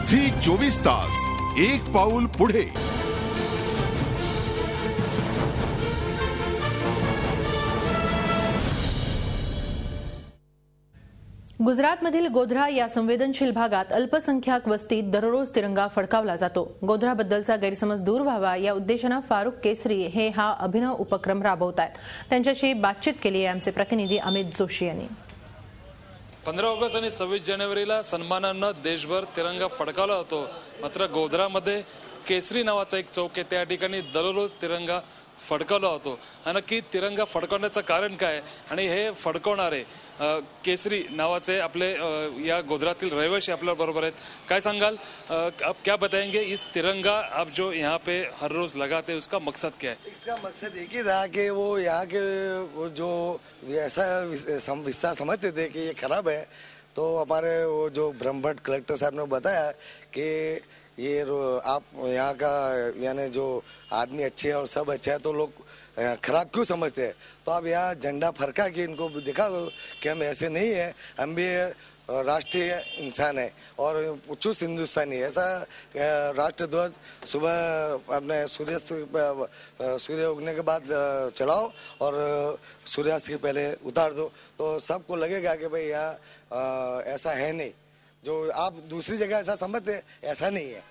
Zee 24 तास एक पाऊल पुढे। गुजरातमधील गोध्रा या संवेदनशील भागात अल्पसंख्याक वस्तीत दररोज तिरंगा फडकावला जातो। गोध्राबद्दलचा गैरसमज दूर व्हावा या उद्देशाने फारुक केसरी हे हा अभिनव उपक्रम राबवतात। त्यांच्याशी बातचीत केली आहे आमचे प्रतिनिधी अमित जोशी यांनी। 15 ऑगस्ट आणि 26 जानेवारीला सन्मानाने देशभर तिरंगा फडकावला होतो। मात्र गोध्रामध्ये केसरी नावाचा एक चौक आहे, त्या ठिकाणी दररोज तिरंगा फडकावला होतो। नक्की तिरंगा फडकवण्याचं कारण काय आणि हे फडकवणारे केसरी नावाचे आपले या गोध्रातील रहिवासी आपल्या बरोबर आहेत। काय सांगाल, आप क्या बताएंगे इस तिरंगा आप जो यहाँ पे हर रोज लगाते हैं उसका मकसद क्या है? इसका मकसद एक ही था कि वो यहाँ के वो जो ऐसा विस्तार समझते थे कि ये खराब है, तो हमारे वो जो ब्रह्मभट्ट कलेक्टर साहब ने बताया कि ये आप यहाँ का यानी जो आदमी अच्छे है और सब अच्छा है तो लोग खराब क्यों समझते हैं, तो आप यहाँ झंडा फरका के इनको दिखा दो कि हम ऐसे नहीं है, हम भी राष्ट्रीय इंसान है और चुस्त हिंदुस्तानी। ऐसा राष्ट्रध्वज सुबह अपने सूर्य उगने के बाद चढ़ाओ और सूर्यास्त के पहले उतार दो, तो सबको लगेगा कि भाई यहाँ ऐसा है नहीं, जो आप दूसरी जगह ऐसा समझते हैं ऐसा नहीं है।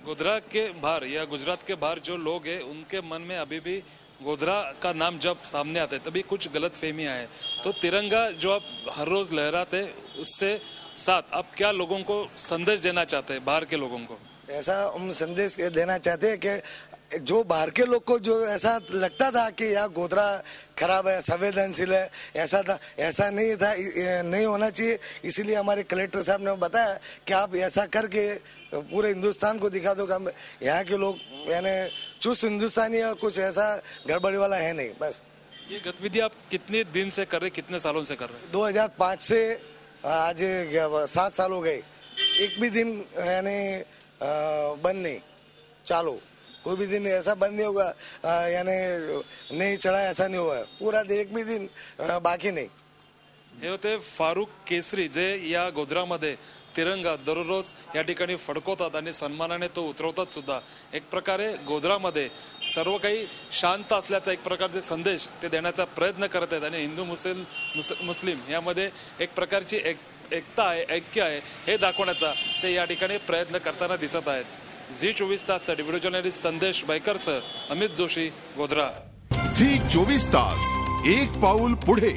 गोध्रा के बाहर या गुजरात के बाहर जो लोग हैं उनके मन में अभी भी गोध्रा का नाम जब सामने आता है तभी कुछ गलत फहमियां है। तो तिरंगा जो आप हर रोज लहराते उससे साथ आप क्या लोगों को संदेश देना चाहते हैं, बाहर के लोगों को? ऐसा हम संदेश देना चाहते हैं कि जो बाहर के लोग को जो ऐसा लगता था कि यहाँ गोध्रा खराब है, संवेदनशील है, ऐसा था, ऐसा नहीं था, नहीं होना चाहिए। इसीलिए हमारे कलेक्टर साहब ने बताया कि आप ऐसा करके पूरे हिंदुस्तान को दिखा दो कि यहाँ के लोग यानी चुस्त हिंदुस्तानी है और कुछ ऐसा गड़बड़ी वाला है नहीं। बस ये गतिविधि आप कितने दिन से कर रहे, कितने सालों से कर रहे? 2005 से आज 7 साल हो गए। एक भी दिन यानी बंद नहीं, चालू कोई भी दिन ऐसा बंद नहीं होगा यानी नहीं चढ़ा ऐसा नहीं हुआ, पूरा एक भी दिन बाकी नाही। हे होते फारुक केसरी जे या गोध्रामध्ये तिरंगा दररोज या ठिकाणी फडकवतात आणि सन्मानाने तो उतरवतात सुद्धा। एक प्रकारे गोध्रामध्ये सर्व काही शांत असल्याचा एक प्रकारचे संदेश ते देण्याचा प्रयत्न करत आहेत आणि हिंदू मुस्लिम यामध्ये एक प्रकारची एकता आहे, ऐक्य आहे हे दाखवण्याचा ते या ठिकाणी प्रयत्न करताना दिसत आहेत। झी 24 ताससाठी व्हिडिओ जर्नलिस्ट संदेश बायकरसह अमित जोशी, गोध्रा। झी 24 तास एक पाऊल पुढे।